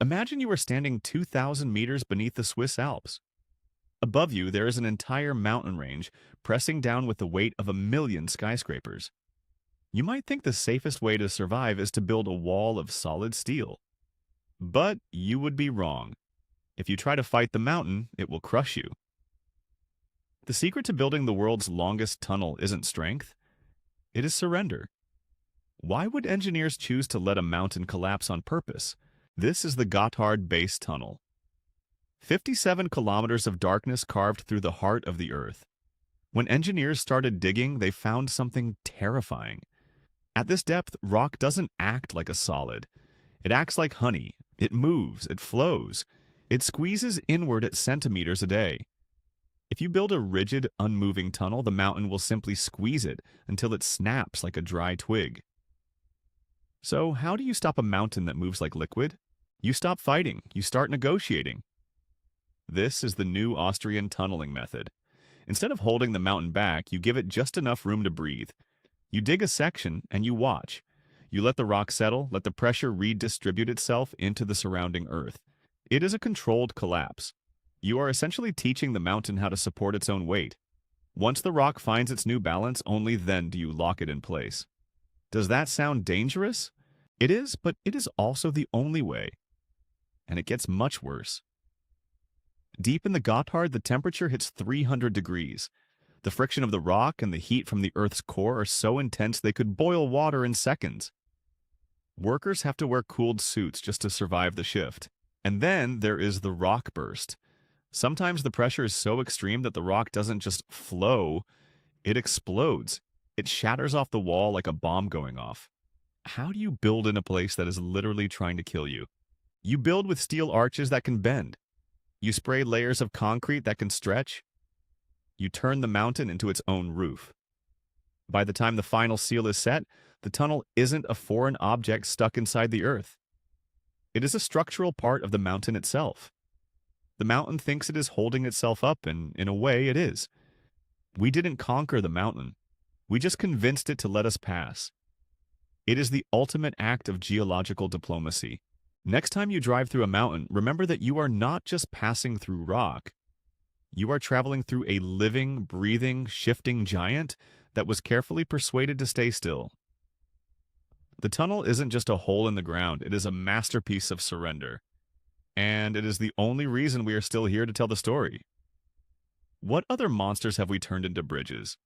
Imagine you are standing 2,000 meters beneath the Swiss Alps. Above you, there is an entire mountain range pressing down with the weight of a million skyscrapers. You might think the safest way to survive is to build a wall of solid steel. But you would be wrong. If you try to fight the mountain, it will crush you. The secret to building the world's longest tunnel isn't strength, it is surrender. Why would engineers choose to let a mountain collapse on purpose? This is the Gotthard Base Tunnel. 57 kilometers of darkness carved through the heart of the Earth. When engineers started digging, they found something terrifying. At this depth, rock doesn't act like a solid. It acts like honey. It moves. It flows. It squeezes inward at centimeters a day. If you build a rigid, unmoving tunnel, the mountain will simply squeeze it until it snaps like a dry twig. So, how do you stop a mountain that moves like liquid? You stop fighting. You start negotiating. This is the new Austrian Tunnelling Method. Instead of holding the mountain back, you give it just enough room to breathe. You dig a section and you watch. You let the rock settle, let the pressure redistribute itself into the surrounding earth. It is a controlled collapse. You are essentially teaching the mountain how to support its own weight. Once the rock finds its new balance, only then do you lock it in place. Does that sound dangerous? It is, but it is also the only way. And it gets much worse. Deep in the Gotthard, the temperature hits 300 degrees. The friction of the rock and the heat from the Earth's core are so intense they could boil water in seconds. Workers have to wear cooled suits just to survive the shift. And then there is the rock burst. Sometimes the pressure is so extreme that the rock doesn't just flow, it explodes. It shatters off the wall like a bomb going off. How do you build in a place that is literally trying to kill you? You build with steel arches that can bend. You spray layers of concrete that can stretch. You turn the mountain into its own roof. By the time the final seal is set, the tunnel isn't a foreign object stuck inside the earth. It is a structural part of the mountain itself. The mountain thinks it is holding itself up, and in a way it is. We didn't conquer the mountain. We just convinced it to let us pass. It is the ultimate act of geological diplomacy. Next time you drive through a mountain, remember that you are not just passing through rock. You are traveling through a living, breathing, shifting giant that was carefully persuaded to stay still. The tunnel isn't just a hole in the ground, it is a masterpiece of surrender. And it is the only reason we are still here to tell the story. What other monsters have we turned into bridges?